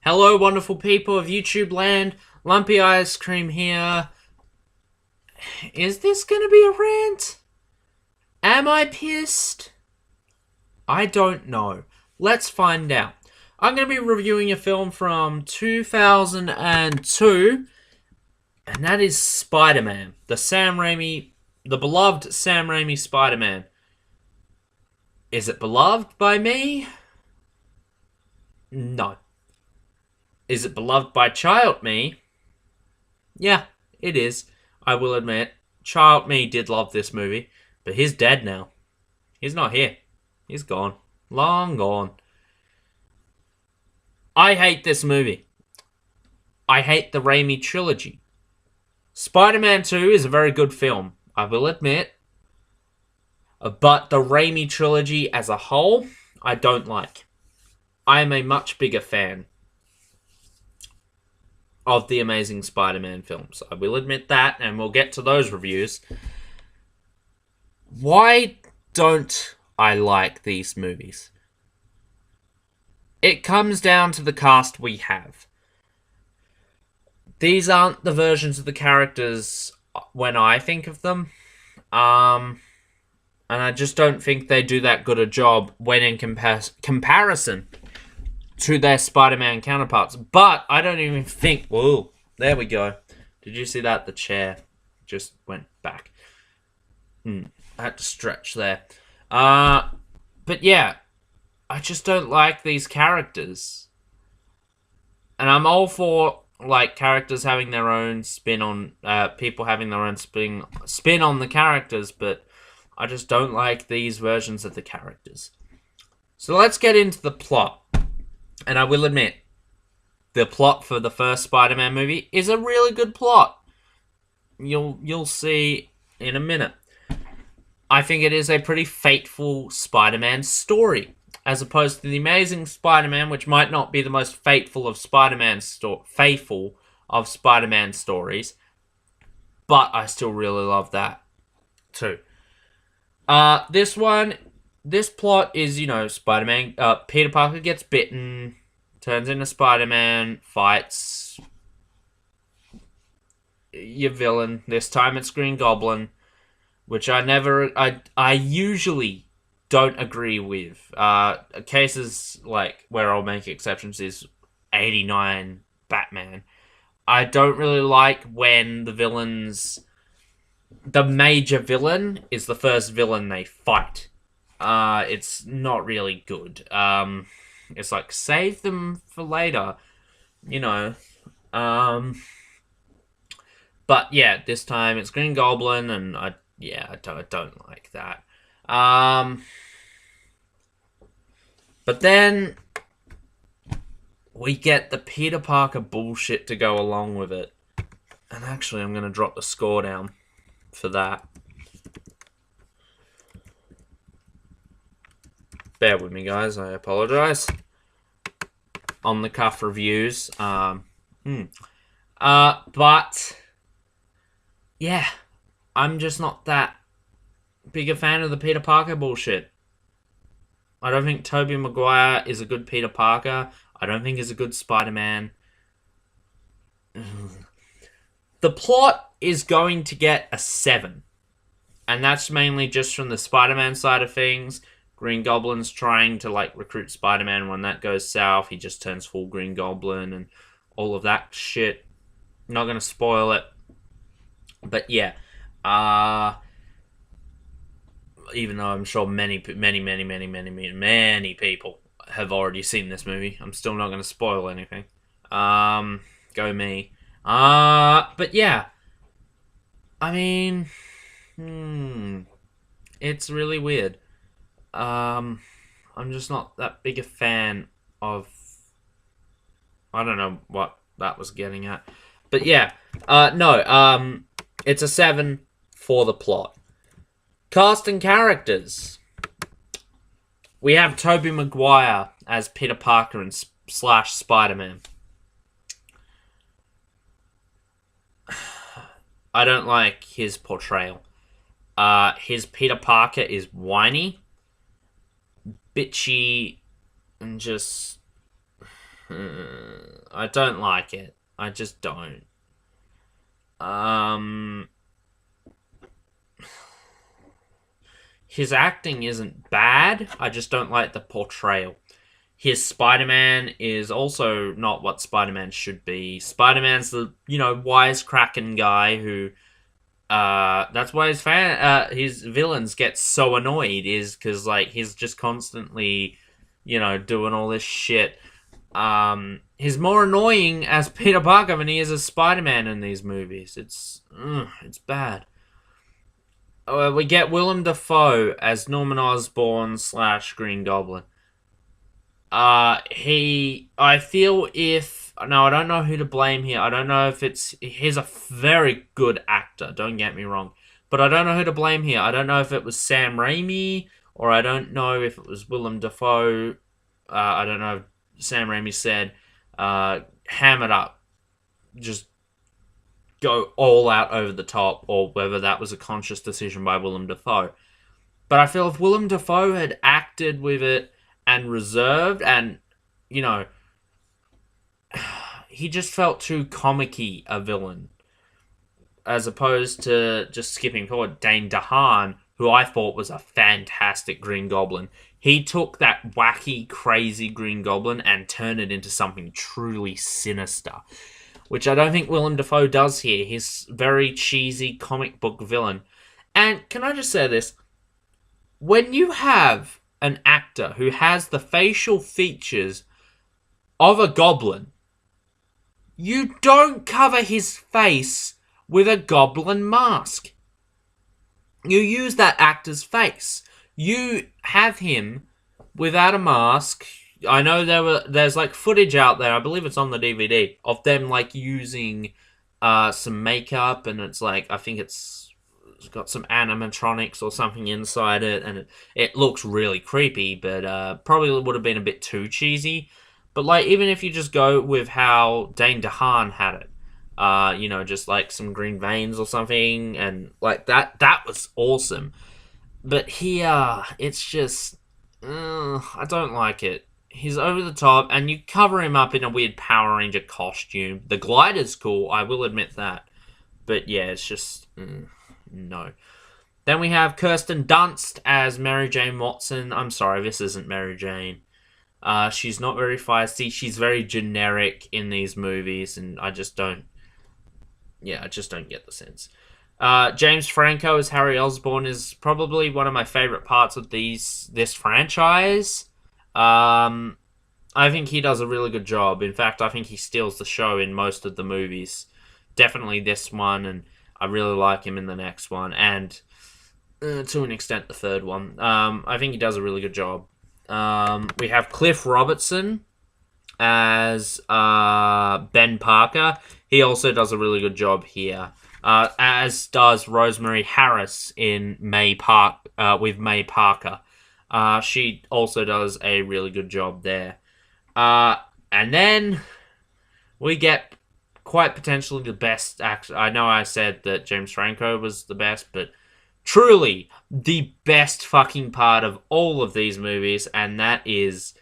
Hello, wonderful people of YouTube land. Lumpy Ice Cream here. Is this gonna be a rant? Am I pissed? I don't know. Let's find out. I'm gonna be reviewing a film from 2002, and that is Spider-Man. The beloved Sam Raimi Spider-Man. Is it beloved by me? No. Is it beloved by child me? Yeah, it is. I will admit, child me did love this movie, but he's dead now. He's not here. He's gone. Long gone. I hate this movie. I hate the Raimi trilogy. Spider-Man 2 is a very good film, I will admit. But the Raimi trilogy as a whole, I don't like. I am a much bigger fan of the Amazing Spider-Man films. I will admit that, and we'll get to those reviews. Why don't I like these movies? It comes down to the cast we have. These aren't the versions of the characters when I think of them. And I just don't think they do that good a job when in comparison to their Spider-Man counterparts. But I don't even think... Whoa, there we go. Did you see that? The chair just went back. I had to stretch there. But yeah, I just don't like these characters. And I'm all for, like, characters having their own spin on... people having their own spin on the characters, but I just don't like these versions of the characters. So let's get into the plot. And I will admit, the plot for the first Spider-Man movie is a really good plot. You'll see in a minute. I think it is a pretty fateful Spider-Man story, as opposed to the Amazing Spider-Man, which might not be the most faithful of Spider-Man stories, but I still really love that too. This plot is, Spider-Man, Peter Parker gets bitten, turns into Spider-Man, fights your villain. This time it's Green Goblin, which I usually don't agree with. Cases like where I'll make exceptions is 89 Batman. I don't really like when the major villain is the first villain they fight. It's not really good. It's like, save them for later, But yeah, this time it's Green Goblin, and I don't like that. But then we get the Peter Parker bullshit to go along with it. And actually, I'm going to drop the score down for that. Bear with me, guys. I apologize. On the cuff reviews. But yeah, I'm just not that big a fan of the Peter Parker bullshit. I don't think Tobey Maguire is a good Peter Parker. I don't think he's a good Spider-Man. The plot is going to get a 7. And that's mainly just from the Spider-Man side of things. Green Goblin's trying to, recruit Spider-Man. When that goes south, he just turns full Green Goblin and all of that shit. Not going to spoil it. But yeah. Even though I'm sure many people have already seen this movie, I'm still not going to spoil anything. Go me. But yeah. I mean... It's really weird. I'm just not that big a fan of... I don't know what that was getting at. But yeah. It's a 7 for the plot. Cast and characters. We have Tobey Maguire as Peter Parker and / Spider-Man. I don't like his portrayal. His Peter Parker is whiny, bitchy, and just... I don't like it. I just don't. His acting isn't bad. I just don't like the portrayal. His Spider-Man is also not what Spider-Man should be. Spider-Man's the, wisecracking guy who that's why his villains get so annoyed, is because like he's just constantly, doing all this shit. He's more annoying as Peter Parker than he is as Spider-Man in these movies. It's bad. We get Willem Dafoe as Norman Osborn / Green Goblin. I feel I don't know who to blame here. I don't know if he's a very good actor, don't get me wrong. But I don't know who to blame here. I don't know if it was Sam Raimi, or I don't know if it was Willem Dafoe. I don't know if Sam Raimi said, ham it up. Just go all out over the top, or whether that was a conscious decision by Willem Dafoe. But I feel if Willem Dafoe had acted with it and reserved, and, he just felt too comic-y a villain, as opposed to just skipping forward. Dane DeHaan, who I thought was a fantastic Green Goblin, he took that wacky, crazy Green Goblin and turned it into something truly sinister, which I don't think Willem Dafoe does here. He's very cheesy comic book villain. And can I just say this? When you have an actor who has the facial features of a goblin, you don't cover his face with a goblin mask. You use that actor's face. You have him without a mask. I know there's like footage out there, I believe it's on the DVD, of them like using some makeup, and it's like, I think it's got some animatronics or something inside it, and it looks really creepy, but probably would have been a bit too cheesy. But like, even if you just go with how Dane DeHaan had it, just like some green veins or something, and like that was awesome. But here, it's just, I don't like it. He's over the top, and you cover him up in a weird Power Ranger costume. The glider's cool, I will admit that. But yeah, it's just, no. Then we have Kirsten Dunst as Mary Jane Watson. I'm sorry, this isn't Mary Jane. She's not very feisty. She's very generic in these movies, and I just don't get the sense. James Franco as Harry Osborn is probably one of my favorite parts of this franchise. I think he does a really good job. In fact, I think he steals the show in most of the movies. Definitely this one, and I really like him in the next one, and to an extent the third one. I think he does a really good job. We have Cliff Robertson as Ben Parker. He also does a really good job here. As does Rosemary Harris in with May Parker. She also does a really good job there. And then we get quite potentially the best actor. I know I said that James Franco was the best, but truly the best fucking part of all of these movies, and that is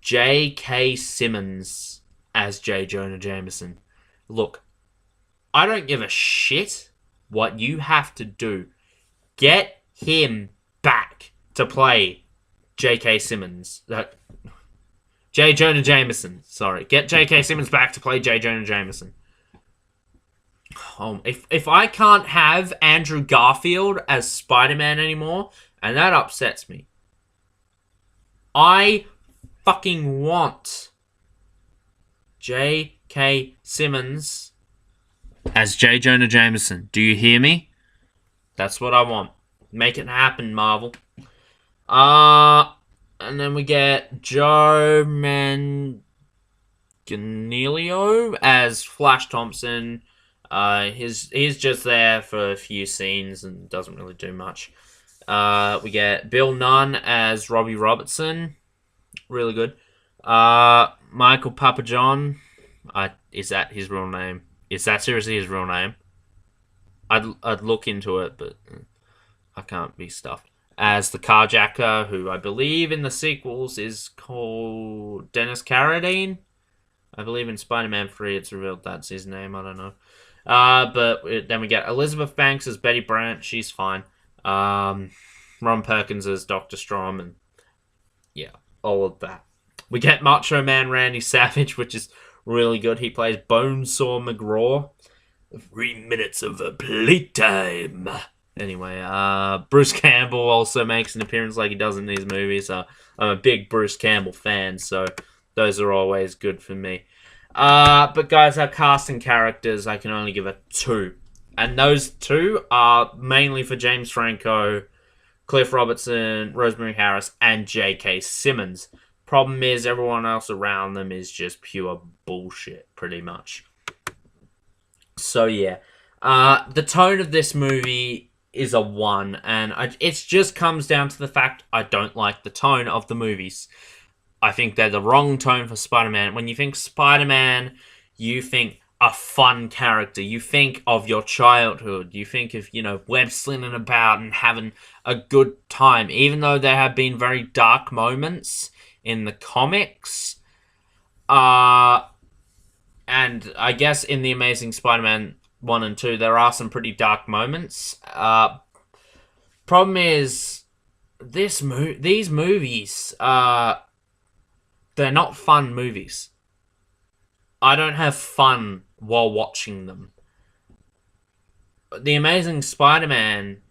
J.K. Simmons as J. Jonah Jameson. Look, I don't give a shit what you have to do. Get him back to play J.K. Simmons. J. Jonah Jameson. Sorry. Get J.K. Simmons back to play J. Jonah Jameson. If I can't have Andrew Garfield as Spider-Man anymore, and that upsets me, I fucking want J.K. Simmons as J. Jonah Jameson. Do you hear me? That's what I want. Make it happen, Marvel. And then we get Joe Manganiello as Flash Thompson. He's just there for a few scenes and doesn't really do much. We get Bill Nunn as Robbie Robertson. Really good. Michael Papajohn. Is that his real name? Is that seriously his real name? I'd look into it, but I can't be stuffed. As the carjacker, who I believe in the sequels is called Dennis Carradine. I believe in Spider-Man 3 it's revealed that's his name. I don't know. Then we get Elizabeth Banks as Betty Brant. She's fine. Ron Perkins as Dr. Strom, and yeah, all of that. We get Macho Man Randy Savage, which is really good. He plays Bonesaw McGraw. 3 minutes of playtime. Anyway, Bruce Campbell also makes an appearance like he does in these movies. I'm a big Bruce Campbell fan, so those are always good for me. But guys, our casting characters, I can only give a 2. And those 2 are mainly for James Franco, Cliff Robertson, Rosemary Harris, and J.K. Simmons. Problem is, everyone else around them is just pure bullshit, pretty much. So, yeah. The tone of this movie is a 1, and it just comes down to the fact I don't like the tone of the movies. I think they're the wrong tone for Spider-Man. When you think Spider-Man, you think a fun character. You think of your childhood. You think of, web slinging about and having a good time. Even though there have been very dark moments in the comics. And I guess in The Amazing Spider-Man 1 and 2, there are some pretty dark moments. Problem is, these movies, they're not fun movies. I don't have fun while watching them. The Amazing Spider-Man,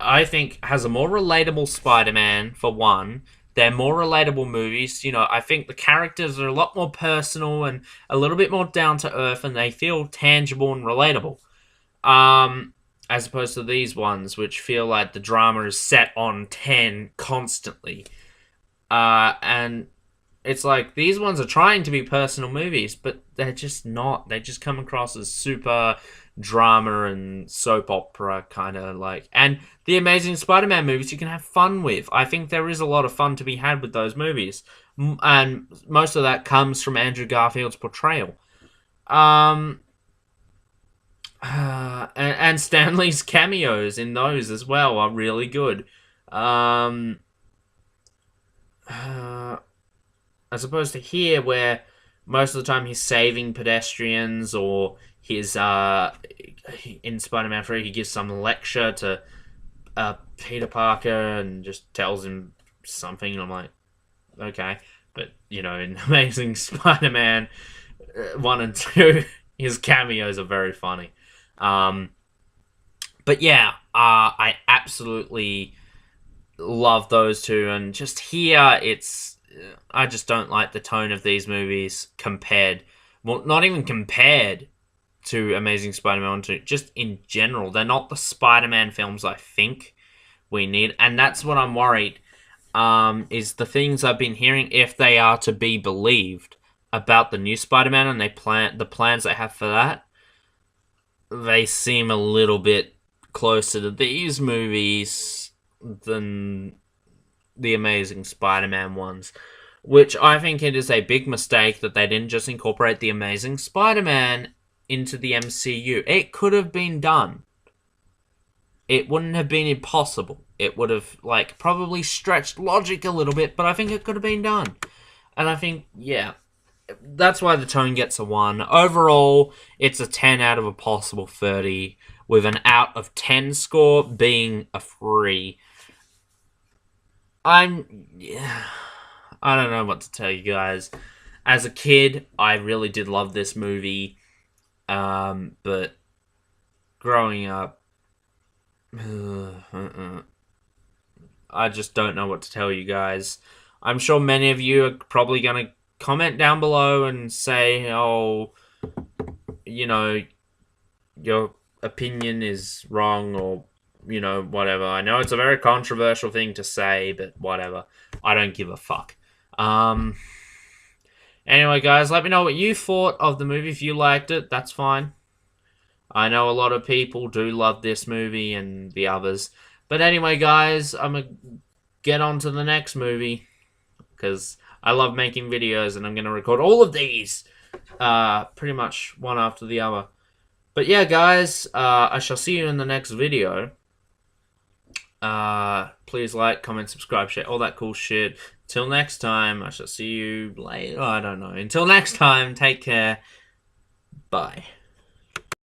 I think, has a more relatable Spider-Man, for one. They're more relatable movies. I think the characters are a lot more personal and a little bit more down to earth, and they feel tangible and relatable. As opposed to these ones, which feel like the drama is set on 10 constantly. And it's like, these ones are trying to be personal movies, but they're just not. They just come across as super drama and soap opera kind of like. And the Amazing Spider-Man movies you can have fun with. I think there is a lot of fun to be had with those movies. And most of that comes from Andrew Garfield's portrayal. And Stan Lee's cameos in those as well are really good. As opposed to here, where most of the time he's saving pedestrians, or he's in Spider-Man 3 he gives some lecture to Peter Parker and just tells him something, and I'm like, okay. But in Amazing Spider-Man 1 and 2, his cameos are very funny. But yeah, I absolutely love those 2, and just here I just don't like the tone of these movies not even compared to Amazing Spider-Man 1 2, just in general. They're not the Spider-Man films I think we need, and that's what I'm worried, is the things I've been hearing, if they are to be believed, about the new Spider-Man and the plans they have for that, they seem a little bit closer to these movies than the Amazing Spider-Man ones, which I think it is a big mistake that they didn't just incorporate the Amazing Spider-Man into the MCU. It could have been done. It wouldn't have been impossible. It would have probably stretched logic a little bit, but I think it could have been done. And I think, yeah, that's why the tone gets a 1. Overall, it's a 10 out of a possible 30, with an out of 10 score being a 3. I don't know what to tell you guys. As a kid, I really did love this movie. But growing up, I just don't know what to tell you guys. I'm sure many of you are probably going to comment down below and say, your opinion is wrong, or whatever. I know it's a very controversial thing to say, but whatever. I don't give a fuck. Anyway, guys, let me know what you thought of the movie. If you liked it, that's fine. I know a lot of people do love this movie and the others. But anyway, guys, I'm going to get on to the next movie, because I love making videos, and I'm going to record all of these pretty much one after the other. But yeah, guys, I shall see you in the next video. Please like, comment, subscribe, share, all that cool shit. Till next time, I shall see you later. Oh, I don't know. Until next time, take care. Bye.